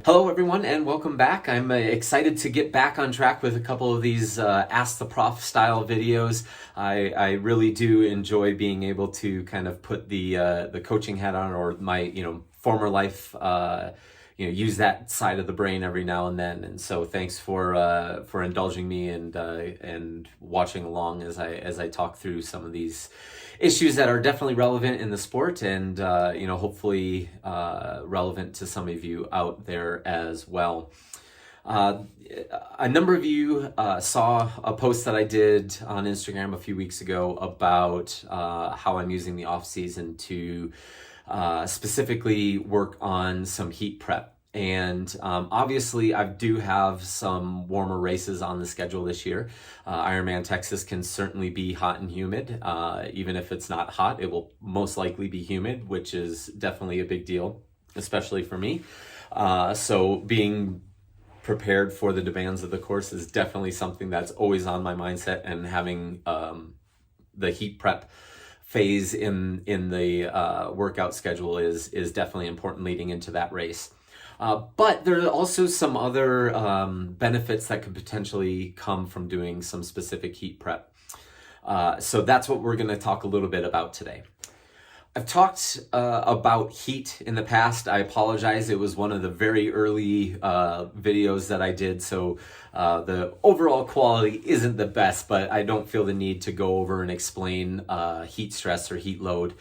Hello, everyone, and welcome back. I'm excited to get back on track with a couple of these Ask the Prof style videos. I really do enjoy being able to kind of put the coaching hat on, or my former life, use that side of the brain every now and then. And so thanks for indulging me and watching along as I talk through some of these issues that are definitely relevant in the sport, and hopefully relevant to some of you out there as well. A number of you saw a post that I did on Instagram a few weeks ago about how I'm using the off season to specifically work on some heat prep. And obviously, I do have some warmer races on the schedule this year. Ironman Texas can certainly be hot and humid. Even if it's not hot, it will most likely be humid, which is definitely a big deal, especially for me. So being prepared for the demands of the course is definitely something that's always on my mindset, and having the heat prep phase in the workout schedule is definitely important leading into that race. But there are also some other benefits that could potentially come from doing some specific heat prep. So that's what we're going to talk a little bit about today. I've talked about heat in the past. I apologize. It was one of the very early videos that I did, so the overall quality isn't the best, but I don't feel the need to go over and explain heat stress or heat load.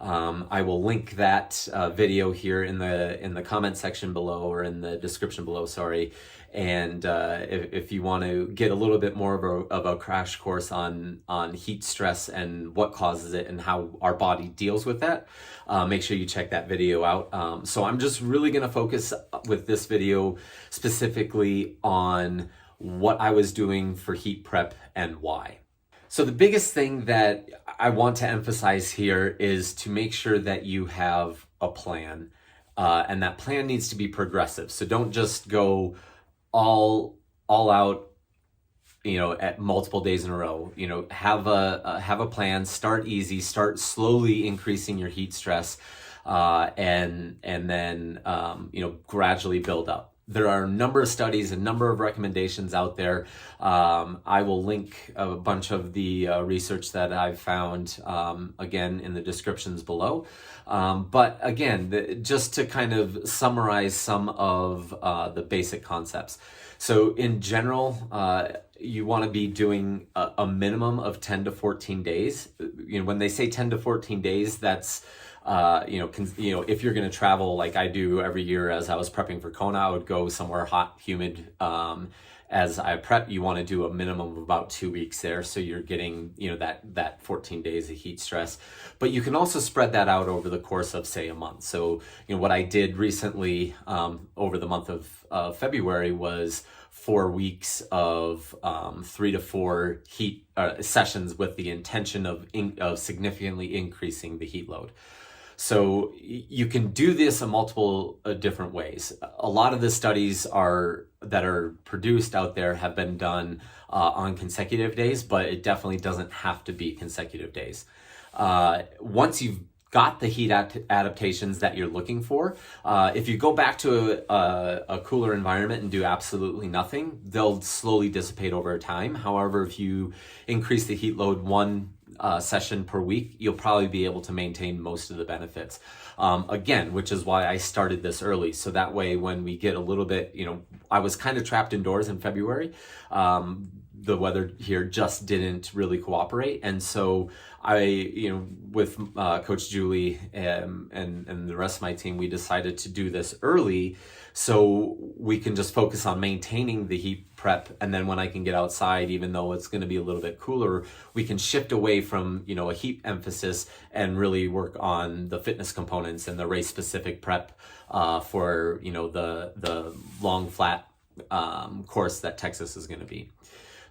I will link that video here in the comment section below, or in the description below, sorry. And if you want to get a little bit more of a crash course on heat stress and what causes it and how our body deals with that, make sure you check that video out. So I'm just really going to focus with this video specifically on what I was doing for heat prep and why. So the biggest thing that I want to emphasize here is to make sure that you have a plan, and that plan needs to be progressive. So don't just go all out, at multiple days in a row. Have a plan. Start easy. Start slowly increasing your heat stress, and then gradually build up. There are a number of studies, a number of recommendations out there. I will link a bunch of the research that I've found, again, in the descriptions below. But again, just to kind of summarize some of the basic concepts. So in general, you want to be doing a minimum of 10 to 14 days. When they say 10 to 14 days, that's if you're going to travel like I do every year. As I was prepping for Kona, I would go somewhere hot, humid. As I prep, you want to do a minimum of about 2 weeks there, so you're getting that 14 days of heat stress. But you can also spread that out over the course of, say, a month. So what I did recently over the month of February was 4 weeks of 3 to 4 heat sessions, with the intention of significantly increasing the heat load. So you can do this in multiple different ways. A lot of the studies that are produced out there have been done on consecutive days, but it definitely doesn't have to be consecutive days. Once you've got the heat adaptations that you're looking for, if you go back to a cooler environment and do absolutely nothing, they'll slowly dissipate over time. However, if you increase the heat load one session per week, you'll probably be able to maintain most of the benefits. Again, which is why I started this early. So that way, when we get a little bit, I was kind of trapped indoors in February. The weather here just didn't really cooperate. And so I, with Coach Julie and the rest of my team, we decided to do this early so we can just focus on maintaining the heat prep. And then when I can get outside, even though it's going to be a little bit cooler, we can shift away from, a heat emphasis and really work on the fitness components and the race specific prep for, the long flat course that Texas is going to be.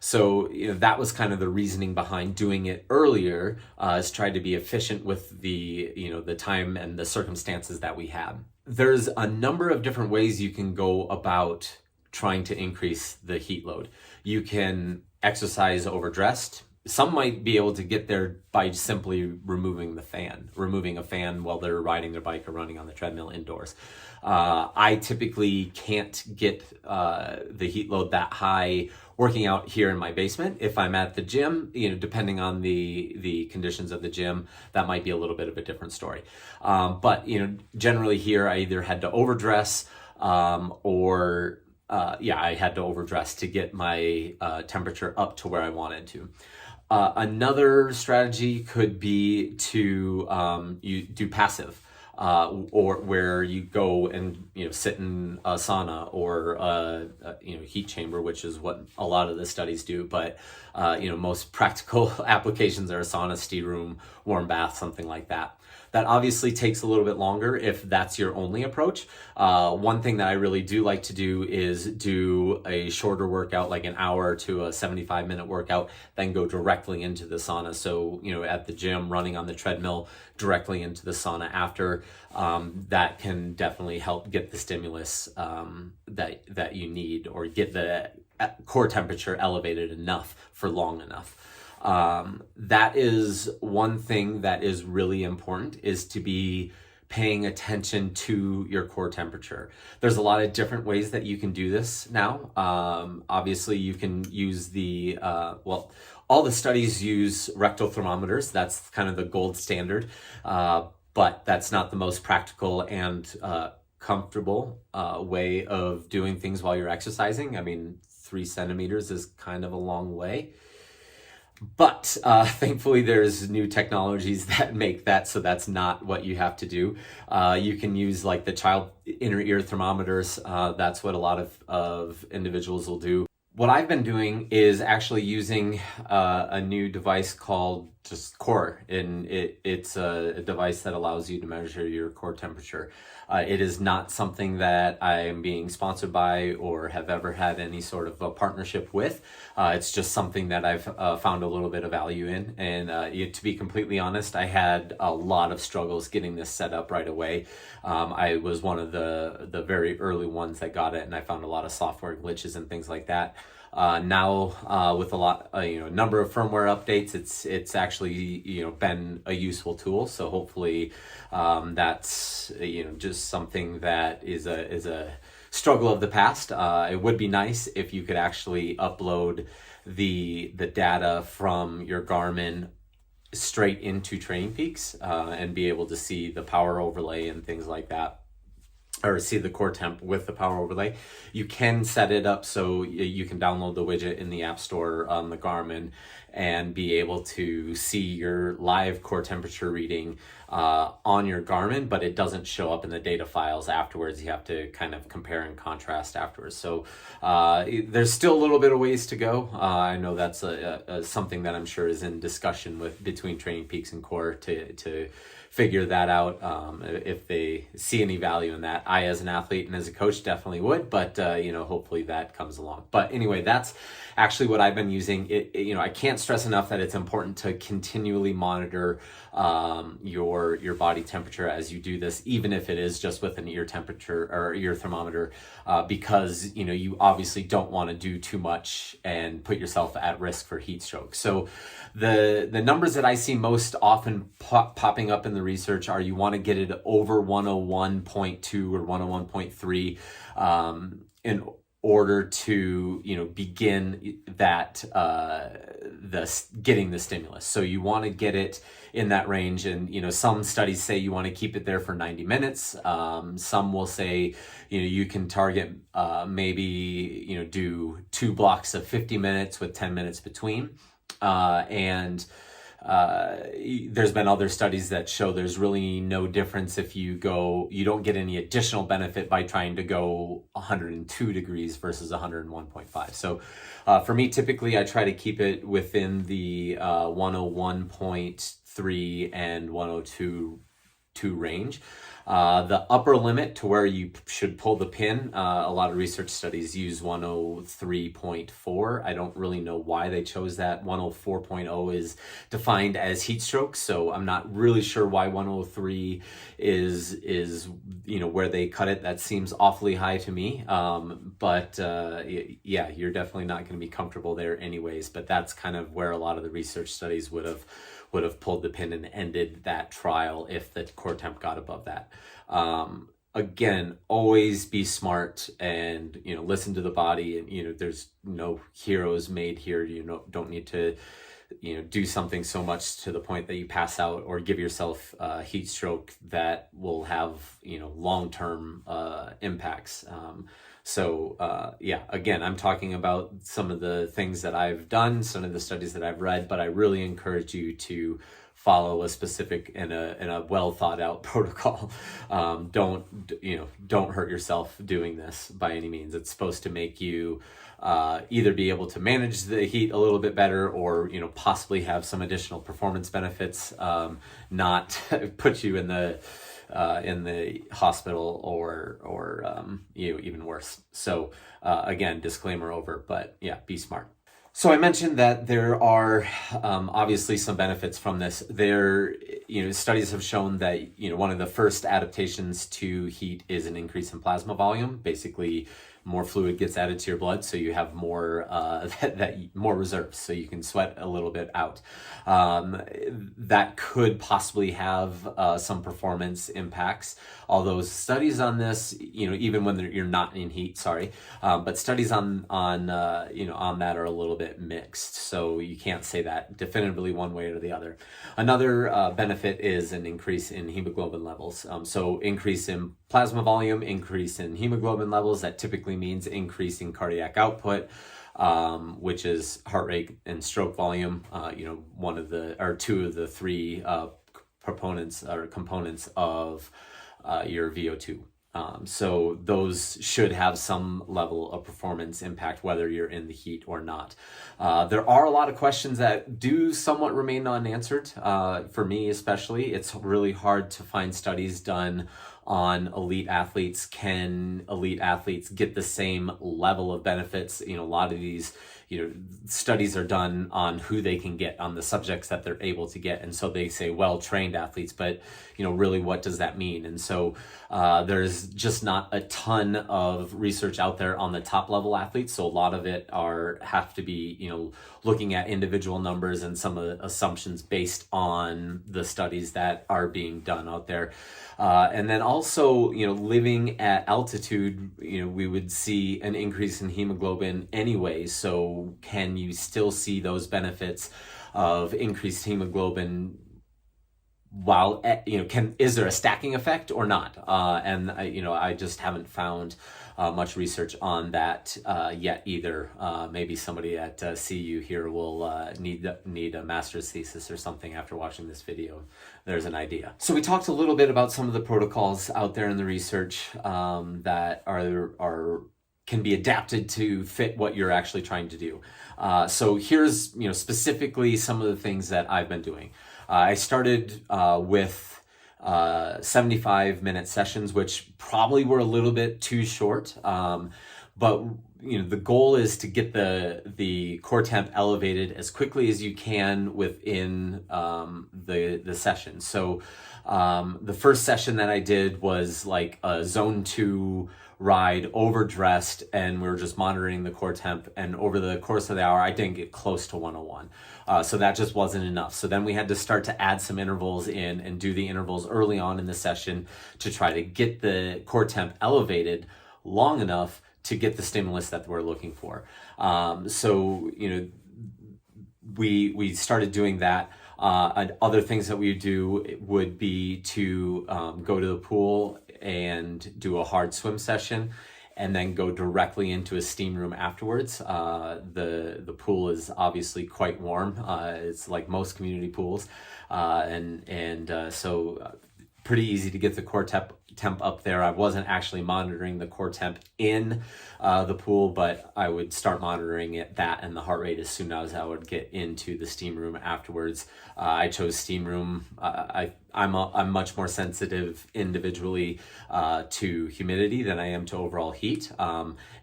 So that was kind of the reasoning behind doing it earlier, is try to be efficient with the the time and the circumstances that we had. There's a number of different ways you can go about trying to increase the heat load. You can exercise overdressed. some might be able to get there by simply removing a fan while they're riding their bike or running on the treadmill indoors. I typically can't get the heat load that high working out here in my basement. If I'm at the gym, depending on the conditions of the gym, that might be a little bit of a different story. But generally here, I either had to overdress or I had to overdress to get my temperature up to where I wanted to. Another strategy could be to you do passive, or where you go and sit in a sauna or heat chamber, which is what a lot of the studies do. But most practical applications are a sauna, steam room, warm bath, something like that. That obviously takes a little bit longer if that's your only approach. One thing that I really do like to do is do a shorter workout, like an hour to a 75-minute workout, then go directly into the sauna. So, at the gym, running on the treadmill, directly into the sauna after. That can definitely help get the stimulus that you need, or get the core temperature elevated enough for long enough. That is one thing that is really important, is to be paying attention to your core temperature. There's a lot of different ways that you can do this now. Obviously you can use all the studies use rectal thermometers. That's kind of the gold standard. But that's not the most practical and comfortable way of doing things while you're exercising. I mean, 3 centimeters is kind of a long way. But thankfully, there's new technologies that make that so that's not what you have to do. You can use like the child inner ear thermometers. That's what a lot of individuals will do. What I've been doing is actually using a new device called just Core, and it's a device that allows you to measure your core temperature. It is not something that I am being sponsored by or have ever had any sort of a partnership with. It's just something that I've found a little bit of value in. And to be completely honest, I had a lot of struggles getting this set up right away. I was one of the very early ones that got it, and I found a lot of software glitches and things like that. Now with a number of firmware updates, it's actually been a useful tool. So hopefully that's just something that is a struggle of the past. It would be nice if you could actually upload the data from your Garmin straight into Training Peaks and be able to see the power overlay and things like that, or see the core temp with the power overlay. You can set it up so you can download the widget in the App Store on the Garmin and be able to see your live core temperature reading on your Garmin, but it doesn't show up in the data files afterwards. You have to kind of compare and contrast afterwards. So there's still a little bit of ways to go. I know that's something that I'm sure is in discussion between Training Peaks and Core to figure that out if they see any value in that. I, as an athlete and as a coach, definitely would, but hopefully that comes along. But anyway, that's actually what I've been using. I can't stress enough that it's important to continually monitor your body temperature as you do this, even if it is just with an ear temperature or ear thermometer, because you obviously don't want to do too much and put yourself at risk for heat stroke. So the numbers that I see most often popping up in the research are you want to get it over 101.2 or 101.3 in order to begin that getting the stimulus. So you want to get it in that range, and some studies say you want to keep it there for 90 minutes. Some will say you can target maybe do 2 blocks of 50 minutes with 10 minutes between, and there's been other studies that show there's really no difference if you don't get any additional benefit by trying to go 102 degrees versus 101.5. So for me, typically I try to keep it within the 101.3 and 102 range. The upper limit to where you should pull the pin, a lot of research studies use 103.4. I don't really know why they chose that. 104.0 is defined as heat stroke, so I'm not really sure why 103 is where they cut it. That seems awfully high to me. But yeah, you're definitely not going to be comfortable there anyways. But that's kind of where a lot of the research studies would have pulled the pin and ended that trial if the core temp got above that. Again, always be smart and, listen to the body, and, there's no heroes made here. You don't need to, do something so much to the point that you pass out or give yourself a heat stroke that will have, long-term impacts. Yeah, again, I'm talking about some of the things that I've done, some of the studies that I've read, but I really encourage you to follow a specific and a well thought out protocol. Don't hurt yourself doing this by any means. It's supposed to make you either be able to manage the heat a little bit better, or possibly have some additional performance benefits, not put you in the hospital or even worse. So again, disclaimer over, but yeah, be smart. So I mentioned that there are obviously some benefits from this. Studies have shown that one of the first adaptations to heat is an increase in plasma volume. Basically, more fluid gets added to your blood, so you have more more reserves, so you can sweat a little bit out. That could possibly have some performance impacts. Although studies on this, even when you're not in heat, but studies on that are a little bit mixed. So you can't say that definitively one way or the other. Another benefit is an increase in hemoglobin levels. So increase in plasma volume, increase in hemoglobin levels. That typically means increase in cardiac output, which is heart rate and stroke volume. Two of the three components of your VO2. So those should have some level of performance impact, whether you're in the heat or not. There are a lot of questions that do somewhat remain unanswered. For me especially, it's really hard to find studies done on elite athletes. Can elite athletes get the same level of benefits? A lot of these studies are done on who they can get, on the subjects that they're able to get. And so they say well-trained athletes, but really what does that mean? And so there's just not a ton of research out there on the top level athletes. So a lot of it have to be, looking at individual numbers and some of the assumptions based on the studies that are being done out there. And then also, living at altitude, we would see an increase in hemoglobin anyway. So can you still see those benefits of increased hemoglobin while, is there a stacking effect or not? And I just haven't found much research on that yet either. Maybe somebody at CU here will need a master's thesis or something after watching this video. There's an idea. So we talked a little bit about some of the protocols out there in the research that can be adapted to fit what you're actually trying to do. So here's specifically some of the things that I've been doing. I started with 75-minute sessions, which probably were a little bit too short. But the goal is to get the core temp elevated as quickly as you can within the session. So the first session that I did was like a zone 2 ride, overdressed, and we were just monitoring the core temp. And over the course of the hour, I didn't get close to 101. So that just wasn't enough. So then we had to start to add some intervals in and do the intervals early on in the session to try to get the core temp elevated long enough to get the stimulus that we're looking for. We started doing that. And other things that we do would be to go to the pool and do a hard swim session, and then go directly into a steam room afterwards. The pool is obviously quite warm. It's like most community pools, so pretty easy to get the core temp up there. I wasn't actually monitoring the core temp in the pool, but I would start monitoring that and the heart rate as soon as I would get into the steam room afterwards. I chose steam room. I'm much more sensitive individually to humidity than I am to overall heat,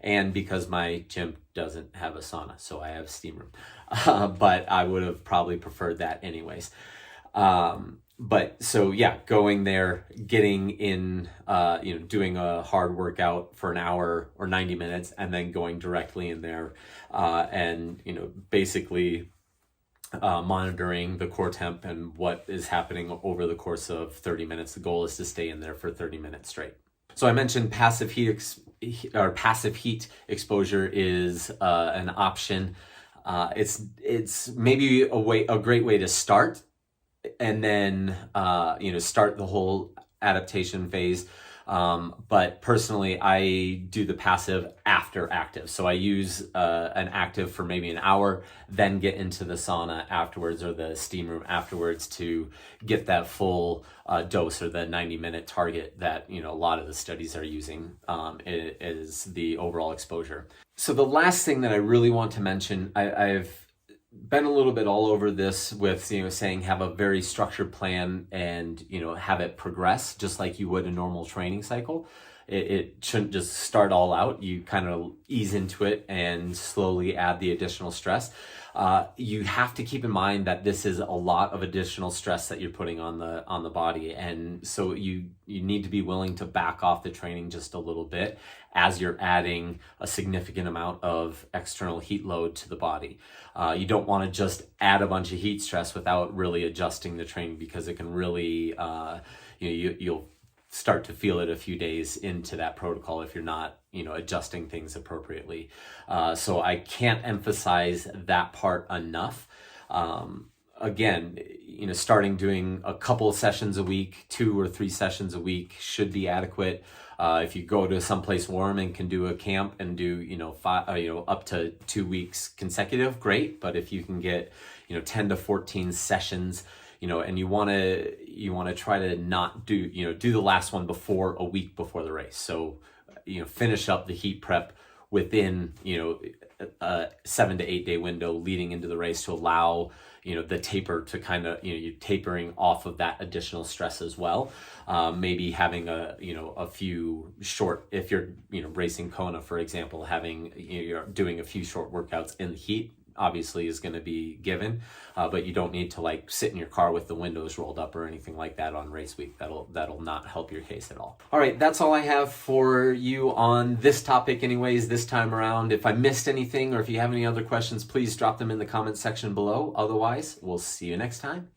and because my gym doesn't have a sauna, so I have steam room. But I would have probably preferred that anyways. But so yeah, going there, getting in, doing a hard workout for an hour or 90 minutes, and then going directly in there, and basically monitoring the core temp and what is happening over the course of 30 minutes. The goal is to stay in there for 30 minutes straight. So I mentioned passive heat exposure is an option. It's maybe a great way to start, and then start the whole adaptation phase. But personally, I do the passive after active. So I use an active for maybe an hour, then get into the sauna afterwards or the steam room afterwards to get that full dose, or the 90-minute target that a lot of the studies are using is the overall exposure. So the last thing that I really want to mention, I've been a little bit all over this with saying have a very structured plan and have it progress just like you would a normal training cycle. It shouldn't just start all out. You kind of ease into it and slowly add the additional stress. You have to keep in mind that this is a lot of additional stress that you're putting on the body, and so you need to be willing to back off the training just a little bit as you're adding a significant amount of external heat load to the body. You don't want to just add a bunch of heat stress without really adjusting the training, because it can really you'll start to feel it a few days into that protocol if you're not adjusting things appropriately. So I can't emphasize that part enough. Again, starting doing a couple of sessions a week, 2 or 3 sessions a week should be adequate. If you go to someplace warm and can do a camp and do up to 2 weeks consecutive, great. But if you can get 10 to 14 sessions, and you want to try to not do the last one a week before the race. So finish up the heat prep within a 7 to 8 day window leading into the race to allow the taper to kind of you're tapering off of that additional stress as well. Maybe having a few short, if you're racing Kona, for example, having you're doing a few short workouts in the heat obviously is going to be given, but you don't need to sit in your car with the windows rolled up or anything like that on race week. That'll not help your case at all. All right, that's all I have for you on this topic anyways this time around. If I missed anything or if you have any other questions, please drop them in the comments section below. Otherwise, we'll see you next time.